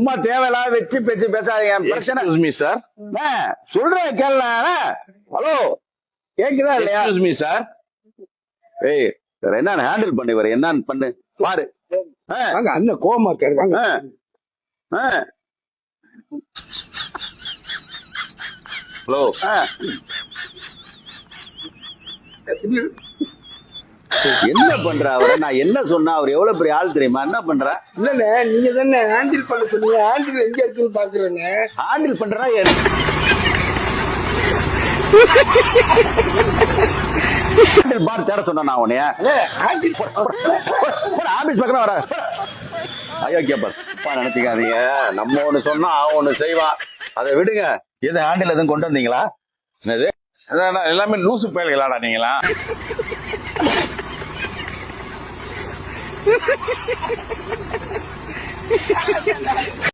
சும்மா தேவையில்லாத வச்சு பேச்சு பேசாதீங்க. பிரச்சனை சார் சொல்றேன் கேள்ல. ஹலோ கேக்குதா இல்லையா? Me sir. ஏய் என்னன்னு ஹேண்டில் பண்ணி வர என்னன்னு பண்ணு பாரு. அண்ணன் கோவமா இருக்காரு. ஹலோ என்ன பண்ற அவரை? நான் என்ன சொன்னா அவர் எவ்வளவு பெரிய ஆள் தெரியுமா? என்ன பண்ற? இல்லண்ணே நீங்க தானே ஹேண்டில் பண்ண சொன்னீங்க. ஹேண்டில் எங்க இருக்குன்னு பாக்குறேன்னு. ஹேண்டில் பண்றா பார் தேட சொன்ன நான் உன்னைய ஆபீஸ் பக்கம் வர. ஐயோ கேப்பா நினைச்சுக்காதீங்க. நம்ம ஒண்ணு சொன்னா அவன் ஒண்ணு செய்வான். அதை விடுங்க. எது ஹேண்டில் எதுவும் கொண்டு வந்தீங்களா? என்னது எல்லாமே லூசு பயல்களாடா நீங்களா?